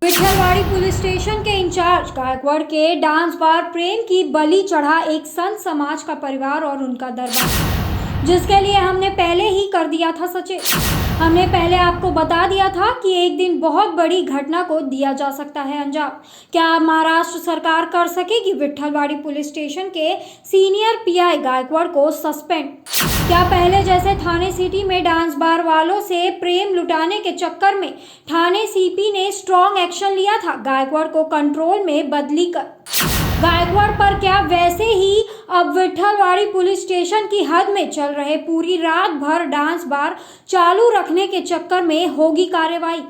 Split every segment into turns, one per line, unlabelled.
विठलवाड़ी police station के in charge Gaekwad के dance bar प्रेम की बलि चढ़ा एक संत समाज का परिवार और उनका दरबार, जिसके लिए हमने पहले ही कर दिया था सचेत। हमने पहले आपको बता दिया था कि एक दिन बहुत बड़ी घटना को दिया जा सकता है अंजाम। क्या महाराष्ट्र सरकार कर सकेगी विठलवाड़ी पुलिस स्टेशन के सीनियर पीआई गायकवाड़ को सस्पेंड? क्या पहले जैसे थाने सिटी में डांस बार वालों से प्रेम लुटाने के चक्कर में थाने सीपी ने स्ट्रॉन्ग एक्शन लिया था गायकवाड़ को कंट्रोल में बदली कर? गायकवाड़ पर क्या वैसे ही अब विठलवाड़ी पुलिस स्टेशन की हद में चल रहे पूरी रात भर डांस बार चालू रखने के चक्कर में होगी कार्रवाई?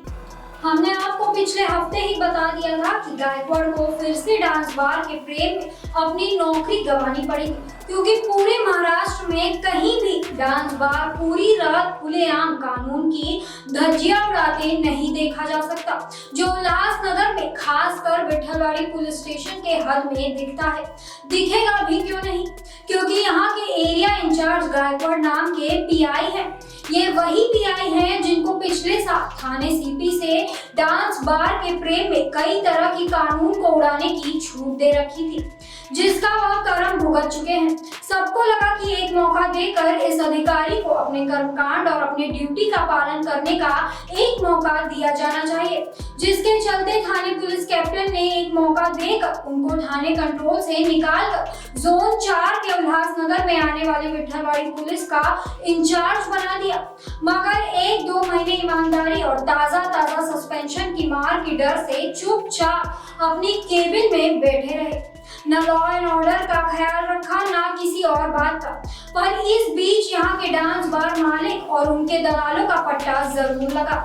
हमने आपको पिछले हफ्ते ही बता दिया था कि गायकवाड़ को फिर से डांस बार के प्रेम में अपनी नौकरी गंवानी पड़ेगी, क्योंकि पूरे महाराष्ट्र में कहीं भी डांस बार पूरी रात खुलेआम कानून की धज्जियां उड़ाते नहीं देखा जा सकता, जो उल्लासनगर में खासकर विठलवाड़ी पुलिस स्टेशन के हद में दिखता है। दिखेगा भी क्यों नहीं, क्योंकि यहाँ के एरिया इंचार्ज गायकवाड़ नाम के पीआई हैं। ये वही पीआई हैं जिनको पिछले साल थाने सीपी से डांस बार के प्रेम में कई तरह की कानून को उड़ाने की छूट दे रखी थी, जिसका वह कर्म भुगत चुके हैं। सबको लगा कि एक मौका देकर इस अधिकारी को अपने कर्मकांड और अपने ड्यूटी का पालन करने का एक मौका दिया जाना चाहिए, जिसके चलते थाने पुलिस कैप्टन ने एक मौका देकर उनको थाने कंट्रोल से निकालकर जोन 4 के उल्लासनगर में आने वाले विठलवाड़ी पुलिस का इंचार्ज बना दिया। मगर 1-2 महीने ईमानदारी और ताजा सस्पेंशन की मार की डर से चुपचाप अपनी केबिन में बैठे रहे, न लॉ एंड ऑर्डर का ख्याल रखा, ना किसी और बात का। पर इस बीच यहाँ के डांस बार मालिक और उनके दलालों का पट्टा जरूर लगा,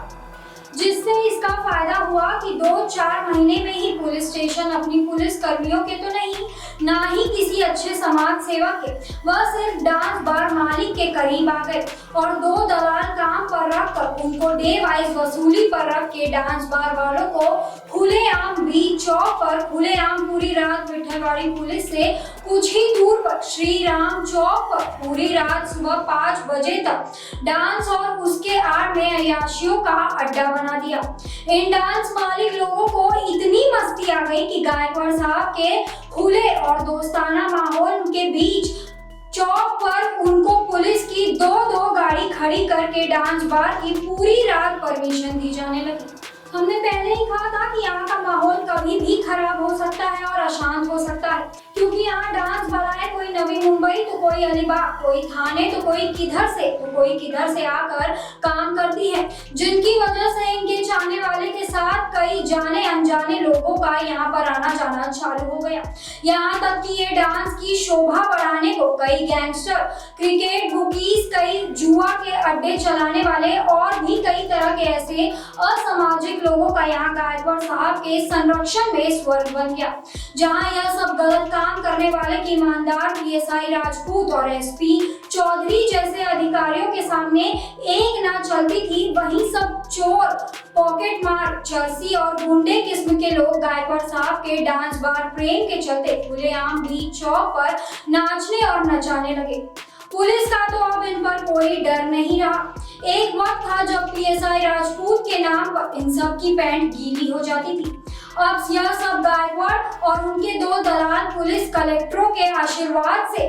जिससे इसका फायदा हुआ कि 2-4 महीने में ही पुलिस स्टेशन अपनी पुलिस कर्मियों के तो नहीं, ना ही किसी अच्छे समाज सेवक के, वह सिर्फ डांस बार मालिक के करीब आ गए और 2 दलाल काम पर रखकर उनको डे वाइज वसूली पर रख के डांस बार वालों को खुलेआम बीच चौक पर खुलेआम पूरी रात विठलवाड़ी पुलिस से कुछ ही दूर पर श्री राम चौक पर पूरी रात सुबह 5 बजे तक डांस और उसके आड़ में अय्याशियों का अड्डा बना दिया। इन डांस मालिक लोगों को इतनी मस्ती आ गई कि गायकवाड़ साहब के खुले और दोस्ताना माहौल के बीच चौक पर उनको पुलिस की 2-2 गाड़ी खड़ी करके डांस बार की पूरी रात परमिशन दी जाने लगी। हमने पहले ही कहा था कि यहाँ का माहौल कभी भी खराब हो सकता है और अशांत हो सकता है, क्योंकि यहाँ डांस भलाए कोई नवी मुंबई तो कोई अलीबाग, कोई थाने तो कोई किधर से आकर काम करती है, जिनकी वजह से इनके चाहने वाले के साथ कई जाने अनजाने लोगों का यहाँ पर आना जाना चालू हो गया। यहाँ तक कि ये डांस की शोभा बढ़ाने को कई गैंगस्टर, क्रिकेट बुकीज, कई जुआ के अड्डे चलाने वाले और भी कई तरह के ऐसे असामाजिक लोगों का यहाँ गायकवाड़ साहब के संरक्षण में स्वर्ग बन गया। जहाँ यह सब गलत काम करने वाले की ईमानदार पीएसआई राजपूत और एसपी चौधरी जैसे अधिकारियों के सामने एक ना चलती थी, वहीं सब चोर, पॉकेट मार, चर्सी और गुंडे किस्म के लोग गायकवाड़ साहब के डांस बार प्रेम के चलते खुलेआम बीच चौक पर नाचने और नचाने लगे। पुलिस का तो अब इन पर कोई डर नहीं रहा। एक वक्त था जब पीएसआई राजपूत के नाम पर इन सब की पैंट गीली हो जाती थी। अब यह सब गायकवाड़ और उनके 2 दलाल पुलिस कलेक्टरों के आशीर्वाद से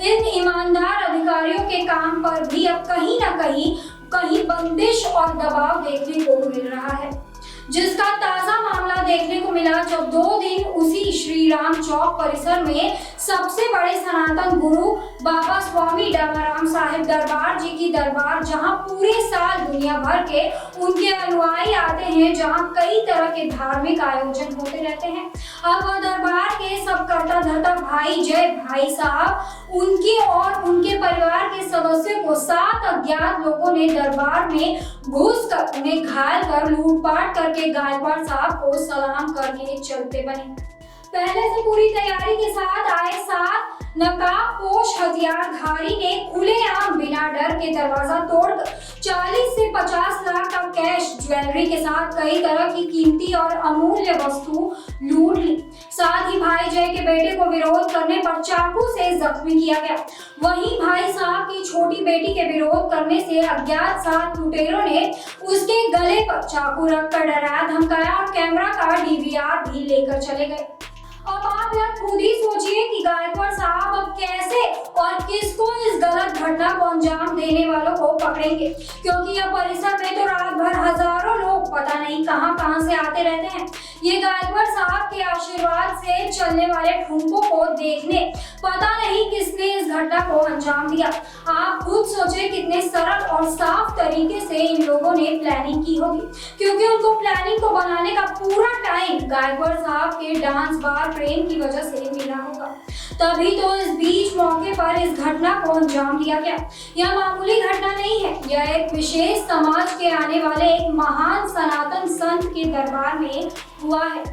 इन ईमानदार अधिकारियों के काम पर भी अब कहीं ना कहीं बंदिश और दबाव देखने को मिल रहा है, जिसका ताजा मामला देखने को मिला जब 2 दिन उसी श्री राम चौक परिसर में सबसे बड़े सनातन गुरु बाबा स्वामी डामाराम साहिब दरबार जी की दरबार, जहां पूरे साल दुनिया भर के उनके अनुयायी आते हैं, जहां कई तरह के धार्मिक आयोजन होते रहते हैं। अब वह दरबार के सब करता धरता भाई जय भाई साहब, उनके और उनके परिवार के सदस्यों को 7 अज्ञात लोगों ने दरबार में घुसकर उन्हें घायल कर लूटपाट करके गायकवाड़ साहब को सलाम करके चलते बने। पहले से पूरी तैयारी के साथ आए 7 नकाबपोश हथियारधारी ने खुलेआम बिना डर के दरवाजा तोड़कर 40 से 50 लाख का कैश, ज्वेलरी के साथ कई तरह की कीमती और अमूल्य वस्तु लूट ली। साथ ही भाई जय के बेटे को विरोध करने पर चाकू से जख्मी किया गया। वहीं भाई साहब की छोटी बेटी के विरोध करने से अज्ञात 7 लुटेरों ने उसके गले पर चाकू रखकर डराया, धमकाया और कैमरा का डीवीआर भी लेकर चले गए। अब आप यार खुद ही सोचिए कि गायकवाड़ साहब अब कैसे और किसको इस गलत घटना को अंजाम देने वालों को पकड़ेंगे, क्योंकि यह परिसर में तो रात भर हजारों लोग पता नहीं कहां से आते रहते हैं। ये गायकवाड़ साहब के आशीर्वाद से चलने वाले ठुमकों को देखने पता नहीं किसने इस घटना को अंजाम दिया। आप खुद सोचे कितने सरल और साफ तरीके से इन लोगों ने प्लानिंग की होगी, क्योंकि उनको प्लानिंग को बनाने का पूरा टाइम गायकवाड़ साहब के डांस बार प्रेम की वजह से मिला होगा। तभी तो इस बीच मौके पर इस घटना को अंजाम दिया गया। यह मामूली घटना नहीं है, यह एक विशेष समाज के आने वाले एक महान सनातन संत के दरबार में हुआ है।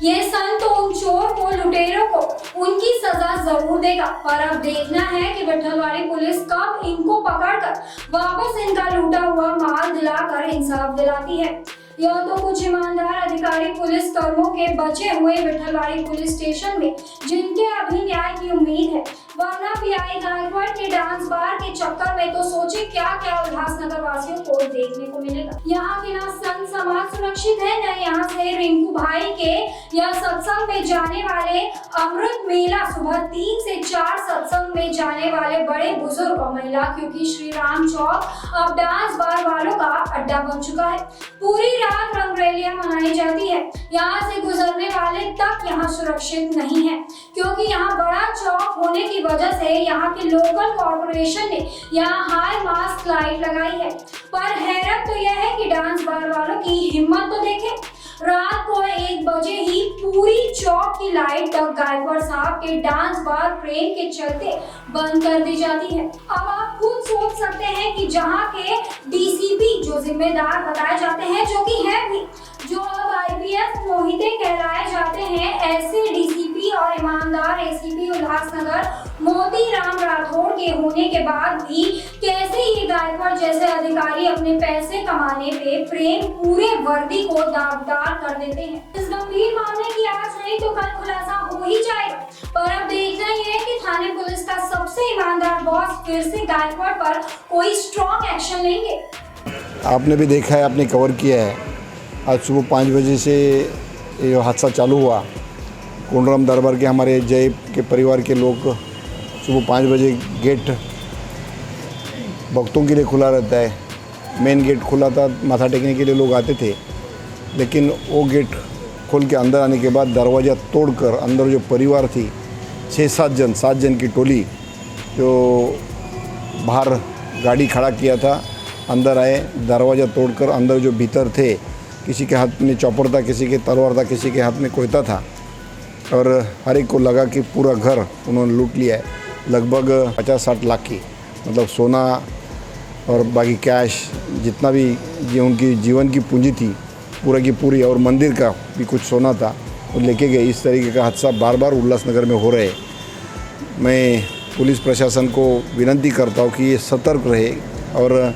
यह संत उन चोर को, लुटेरों को उनकी सजा जरूर देगा, पर अब देखना है कि विठलवाड़ी पुलिस कब इनको पकड़कर वापस इनका लूटा हुआ माल दिलाकर इंसाफ दिलाती है। यह तो कुछ ईमानदार अधिकारी पुलिस कर्मों के बचे हुए विठलवाड़ी पुलिस स्टेशन में जिनके अभी न्याय की उम्मीद है, वरना पीआई गायकवाड़ के डांस बार के चक्कर में तो सोचे क्या क्या उल्लासनगर वासियों को देखने को मिलेगा। यहाँ के ना संत समाज सुरक्षित है, न यहाँ से रिंकू भाई के या सत्संग में जाने वाले अमृत मेला, सुबह 3 से 4 सत्संग में जाने वाले बड़े बुजुर्ग और महिला, क्योंकि श्री राम चौक अब डांस बार वालों का अड्डा बन चुका है। पूरी रात रंगरैलियां मनाई जाती है। यहाँ से गुजरने वाले तक यहाँ सुरक्षित नहीं है, क्योंकि यहाँ बड़ा चौक होने की वजह से यहाँ के लोकल कॉर्पोरेशन ने यहाँ हाई मास्क लाइट लगाई है। पर हैरत तो यह है कि डांस बार वालों की हिम्मत तो देखें, रात को 1 बजे ही पूरी चौक की लाइट तक गायकवाड़ साहब के डांस बार प्रेम के चलते बंद कर दी जाती है। अब आप खुद सोच सकते हैं कि जहां के डीसीपी जो जिम्मेदार बताए जाते हैं, जो कि है भी, जो अब आईपीएस मोहिते कहलाए जाते हैं, ऐसे डीसीपी और ईमानदार एसीपी उल्लासनगर मोती राम राठौड़ के होने के बाद भी कैसे ये गायकवाड़ जैसे अधिकारी अपने पैसे कमाने पे प्रेम पूरे वर्दी को दागदार कर देते हैं। इस गंभीर मामले की आज नहीं तो कल खुलासा हो ही जाएगा, पर अब देखना ये है कि थाने पुलिस का सबसे ईमानदार बॉस फिर से गायकवाड़ पर कोई स्ट्रॉन्ग एक्शन लेंगे।
आपने भी देखा है, आपने कवर किया है। आज सुबह 5 बजे से ये हादसा चालू हुआ। कोंडराम दरबार के हमारे जय के परिवार के लोग सुबह 5 बजे गेट भक्तों के लिए खुला रहता है। मेन गेट खुला था, माथा टेकने के लिए लोग आते थे, लेकिन वो गेट खोल के अंदर आने के बाद दरवाज़ा तोड़कर अंदर जो परिवार थी 7 जन की टोली, जो बाहर गाड़ी खड़ा किया था, अंदर आए, दरवाज़ा तोड़कर अंदर जो भीतर थे, किसी के हाथ में चॉपर था, किसी के तलवार था, किसी के हाथ में कोयता था, और हर एक को लगा कि पूरा घर उन्होंने लूट लिया है। लगभग 50-60 लाख की, मतलब सोना और बाकी कैश, जितना भी उनकी जीवन की पूंजी थी पूरा की पूरी, और मंदिर का भी कुछ सोना था, वो लेके गए। इस तरीके का हादसा बार बार उल्लासनगर में हो रहे। मैं पुलिस प्रशासन को विनती करता हूँ कि ये सतर्क रहे और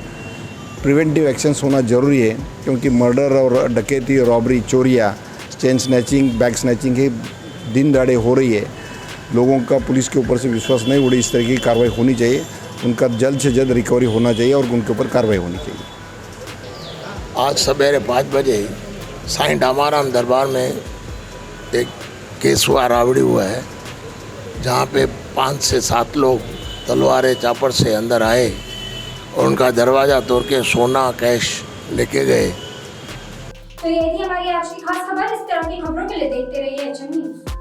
प्रिवेंटिव एक्शंस होना ज़रूरी है, क्योंकि मर्डर और डकैती, रॉबरी, चोरियाँ, चेन स्नैचिंग, बैग स्नैचिंग ही दिन दहाड़े हो रही है। लोगों का पुलिस के ऊपर से विश्वास नहीं उड़े, इस तरह की कार्रवाई होनी चाहिए, उनका जल्द से जल्द रिकवरी होना चाहिए और उनके ऊपर कार्रवाई होनी चाहिए।
आज सवेरे 5 बजे साईं डामाराम दरबार में एक केस हुआ, रावड़ी हुआ है, जहाँ पे 5 से 7 लोग तलवारें चापर से अंदर आए और उनका दरवाज़ा तोड़ के सोना कैश लेके गए।
तो ये थी हमारी आज की खास खबर। इस तरह की खबरों के लिए देखते रहिए HM न्यूज़।